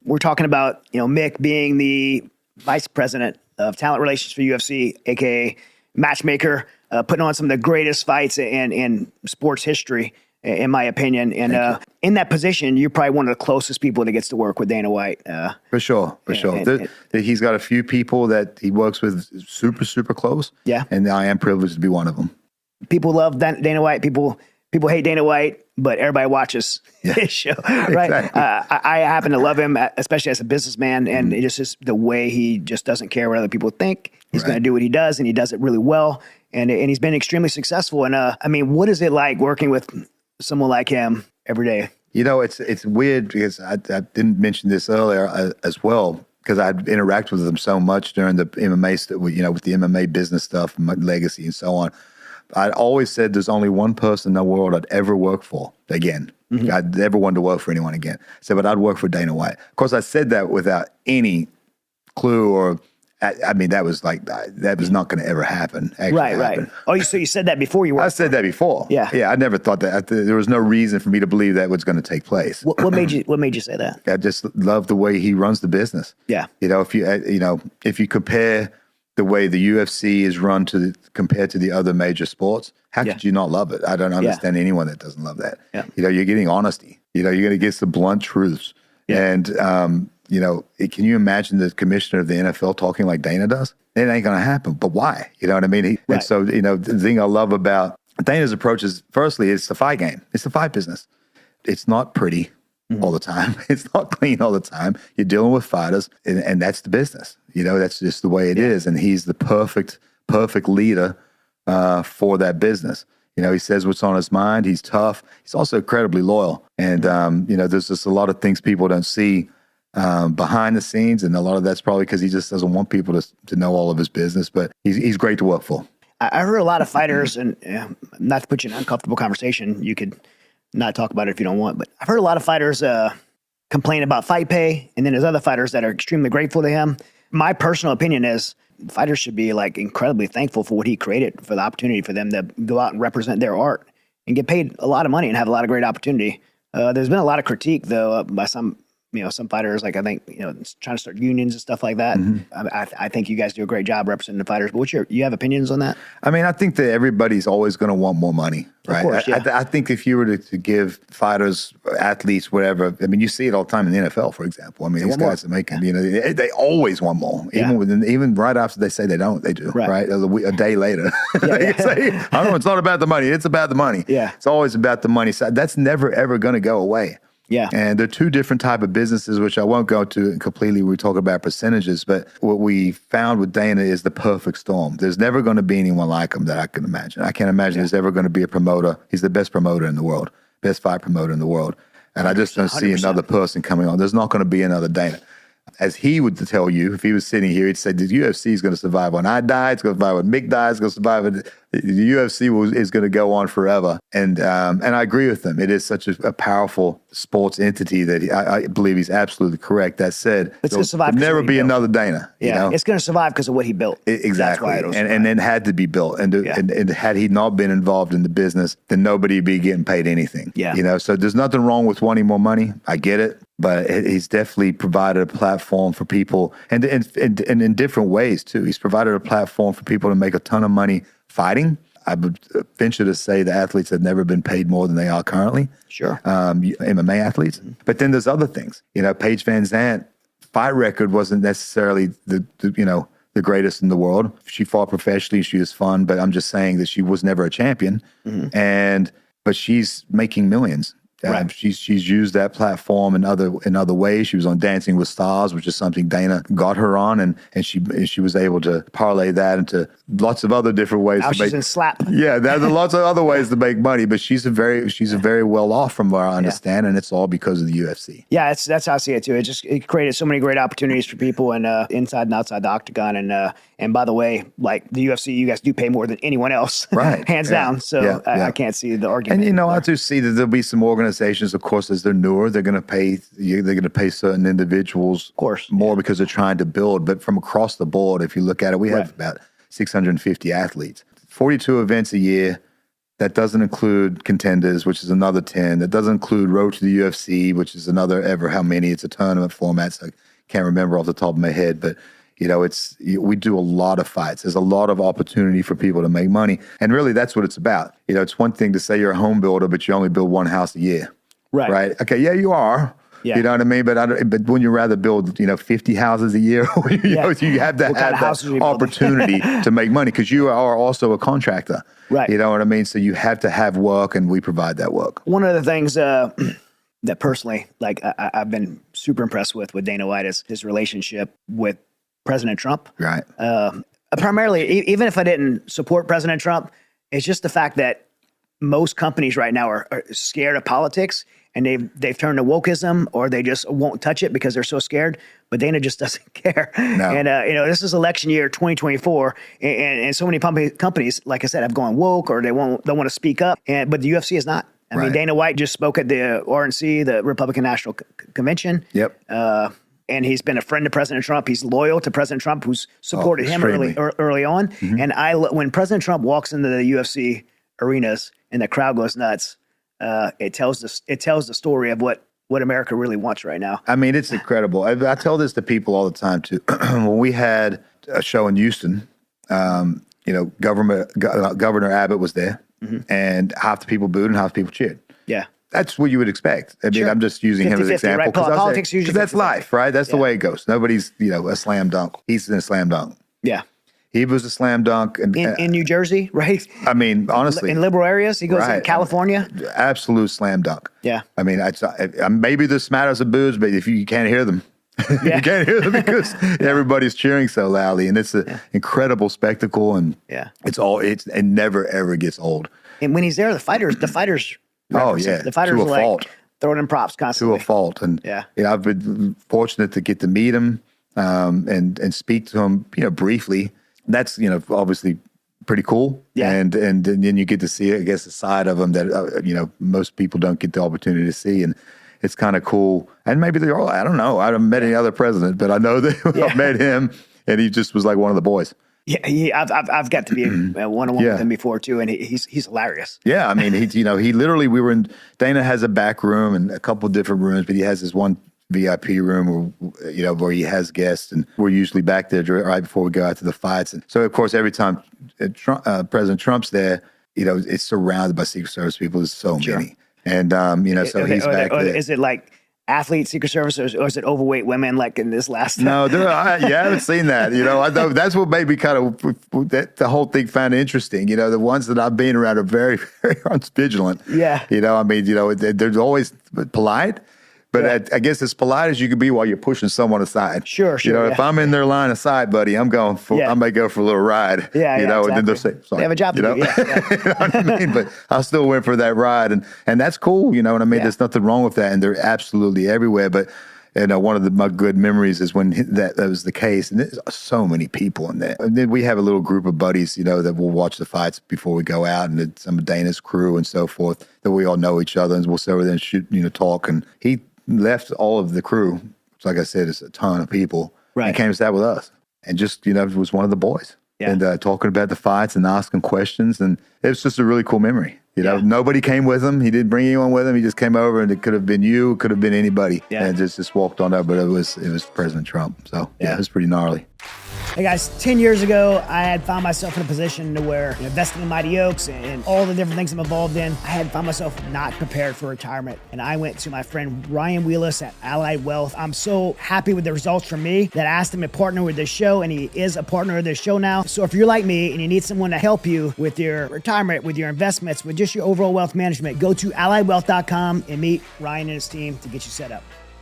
we're talking about, Mick being the vice president of talent relations for UFC, aka Matchmaker, putting on some of the greatest fights in sports history, in my opinion. And in that position, you're probably one of the closest people that gets to work with Dana White. For sure. He's got a few people that he works with super, super close. Yeah. And I am privileged to be one of them. People love Dana White. People hate Dana White, but everybody watches his show, right? Exactly. I happen to love him, especially as a bussman, and it just the way he just doesn't care what other people think. He's going to do what he does, and he does it really well, and he's been extremely successful. And what is it like working with someone like him every day? It's weird because I didn't mention this earlier as well, because I'd interact with him so much during the MMA, with the MMA business stuff, my legacy and so on. I'd always said there's only one person in the world I'd ever work for again. Mm-hmm. I'd never want to work for anyone again. But I'd work for Dana White. Of course, I said that without any clue or, that was not going to ever happen. Right. Oh, so you said that before you worked? I said that before. Yeah. I never thought that. There was no reason for me to believe that was going to take place. What made you say that? I just love the way he runs the business. Yeah. If you compare the way the UFC is run compared to the other major sports, how could you not love it? I don't understand anyone that doesn't love that. Yeah. You're getting honesty. You're going to get some blunt truths. Yeah. And, can you imagine the commissioner of the NFL talking like Dana does? It ain't going to happen. But why? You know what I mean? And so, the thing I love about Dana's approach is, firstly, it's the fight game. It's the fight business. It's not pretty all the time. It's not clean all the time. You're dealing with fighters, and that's the business. That's just the way it is. And he's the perfect leader for that business. He says what's on his mind. He's tough. He's also incredibly loyal. And, there's just a lot of things people don't see behind the scenes. And a lot of that's probably because he just doesn't want people to know all of his business. But he's great to work for. I heard a lot of fighters, and not to put you in an uncomfortable conversation, you could not talk about it if you don't want, but I've heard a lot of fighters complain about fight pay, and then there's other fighters that are extremely grateful to him. My personal opinion is fighters should be incredibly thankful for what he created, for the opportunity for them to go out and represent their art and get paid a lot of money and have a lot of great opportunity. There's been a lot of critique though by some fighters, I think, trying to start unions and stuff like that. Mm-hmm. I think you guys do a great job representing the fighters, but you have opinions on that? I think that everybody's always going to want more money, right? Of course, yeah. I think if you were to give fighters, athletes, whatever, you see it all the time in the NFL, for example. These guys are making, they always want more. Even right after they say they don't, they do, right? A day later. They say, I don't know, it's not about the money. It's about the money. Yeah. It's always about the money. So that's never, ever going to go away. Yeah. And they're two different type of businesses, which I won't go to completely. We talk about percentages, but what we found with Dana is the perfect storm. There's never going to be anyone like him that I can imagine. I can't imagine there's ever going to be a promoter. He's the best promoter in the world, best fight promoter in the world. And I just don't see 100%. Another person coming on. There's not going to be another Dana. As he would tell you, if he was sitting here, he'd say, the UFC is going to survive when I die. It's going to survive when Mick dies. It's going to survive when the UFC is going to go on forever. And I agree with him. It is such a powerful sports entity that I believe he's absolutely correct. That said, there'll never be another Dana. Yeah, it's going to survive because of what he built. Exactly. And it had to be built. And had he not been involved in the business, then nobody would be getting paid anything. Yeah. So there's nothing wrong with wanting more money. I get it. But he's definitely provided a platform for people, and in different ways, too. He's provided a platform for people to make a ton of money fighting. I would venture to say the athletes have never been paid more than they are currently. Sure. MMA athletes. Mm-hmm. But then there's other things. Paige Van Zandt, fight record wasn't necessarily the greatest in the world. She fought professionally. She was fun. But I'm just saying that she was never a champion. Mm-hmm. But she's making millions. Right. She's used that platform in other ways. She was on Dancing with Stars, which is something Dana got her on, and she was able to parlay that into lots of other different ways. Now she's in Slap. Yeah, there's lots of other ways to make money, but she's a very well off from what I understand, and it's all because of the UFC. Yeah, that's how I see it too. It created so many great opportunities for people and inside and outside the octagon. And by the way, like the UFC, you guys do pay more than anyone else, right? Hands down. So I can't see the argument. And I do see that there'll be some organizations, of course, as they're newer, they're going to pay certain individuals, of course, more because they're trying to build. But from across the board, if you look at it, we have about 650 athletes, 42 events a year, That doesn't include contenders, which is another 10. That doesn't include Road to the UFC, which is another ever how many. It's a tournament format, so I can't remember off the top of my head. But, we do a lot of fights. There's a lot of opportunity for people to make money. And really, that's what it's about. It's one thing to say you're a home builder, but you only build one house a year. Right? Okay, yeah, you are. Yeah. You know what I mean? But when you rather build, 50 houses a year, you have to have that opportunity to make money because you are also a contractor. Right. You know what I mean? So you have to have work, and we provide that work. One of the things that personally, I've been super impressed with Dana White is his relationship with President Trump. Right. Primarily, even if I didn't support President Trump, it's just the fact that most companies right now are scared of politics, and they've turned to wokeism, or they just won't touch it because they're so scared. But Dana just doesn't care. No. And this is election year 2024, and so many companies, like I said, have gone woke, or they don't want to speak up. But the UFC is not. I mean, Dana White just spoke at the RNC, the Republican National Convention. Yep. And he's been a friend to President Trump. He's loyal to President Trump, who's supported him early on. Mm-hmm. And when President Trump walks into the UFC arenas and the crowd goes nuts, it tells the story of what America really wants right now. I mean, it's incredible. I tell this to people all the time too. When we had a show in Houston, Governor Abbott was there, mm-hmm. and half the people booed and half the people cheered. Yeah. That's what you would expect. I mean, I'm just using him as an example. Right? Politics usually, that's life, right? That's the way it goes. Nobody's, a slam dunk. He's in a slam dunk. Yeah. He was a slam dunk. In New Jersey, right? I mean, honestly. In liberal areas. He goes in California. Absolute slam dunk. Yeah. I mean, maybe this matters of booze, but if you can't hear them, you can't hear them because everybody's cheering so loudly. And it's an incredible spectacle. And it never, ever gets old. And when he's there, the fighters the fighters to a fault. Throwing in props constantly. To a fault. And I've been fortunate to get to meet him and speak to him, briefly. That's, obviously pretty cool. Yeah. And then you get to see, I guess, a side of him that, most people don't get the opportunity to see. And it's kind of cool. And maybe they're all, I don't know. I haven't met any other president, but I know that I've met him, and he just was like one of the boys. Yeah, I've got to be one-on-one with him before too, and he's hilarious. Yeah, I mean, he literally, we were in, Dana has a back room and a couple different rooms, but he has this one VIP room where he has guests, and we're usually back there right before we go out to the fights. And so, of course, every time President Trump's there, it's surrounded by Secret Service people. There's so many, and so he's back there. Is it like athlete Secret Service, or is it overweight women like in this last? No, I haven't seen that. I know that's what made me kind of the whole thing found interesting. The ones that I've been around are very, very vigilant. Yeah. I mean, they're always polite. But I guess as polite as you can be while you're pushing someone aside. Sure. If I'm in their line of sight, buddy, I may go for a little ride. Yeah, exactly. And then they'll say, sorry. They have a job to do. Yeah. You know what I mean? But I still went for that ride. And that's cool. You know what I mean? Yeah. There's nothing wrong with that. And they're absolutely everywhere. But one of my good memories is when that was the case. And there's so many people in there. And then we have a little group of buddies, that will watch the fights before we go out. And some of Dana's crew and so forth, that we all know each other. And we'll sit over there and shoot, talk. And he left all of the crew, which, like I said, is a ton of people, and came to sat with us, and just was one of the boys, and talking about the fights and asking questions, and it was just a really cool memory. Nobody came with him. He didn't bring anyone with him. He just came over, and it could have been you, it could have been anybody, and just walked on up. But it was President Trump, so it was pretty gnarly. Hey guys, 10 years ago, I had found myself in a position to where investing in Mighty Oaks and all the different things I'm involved in, I had found myself not prepared for retirement. And I went to my friend Ryan Wheelis at Allied Wealth. I'm so happy with the results for me that I asked him to partner with this show, and he is a partner of this show now. So if you're like me and you need someone to help you with your retirement, with your investments, with just your overall wealth management, go to alliedwealth.com and meet Ryan and his team to get you set up.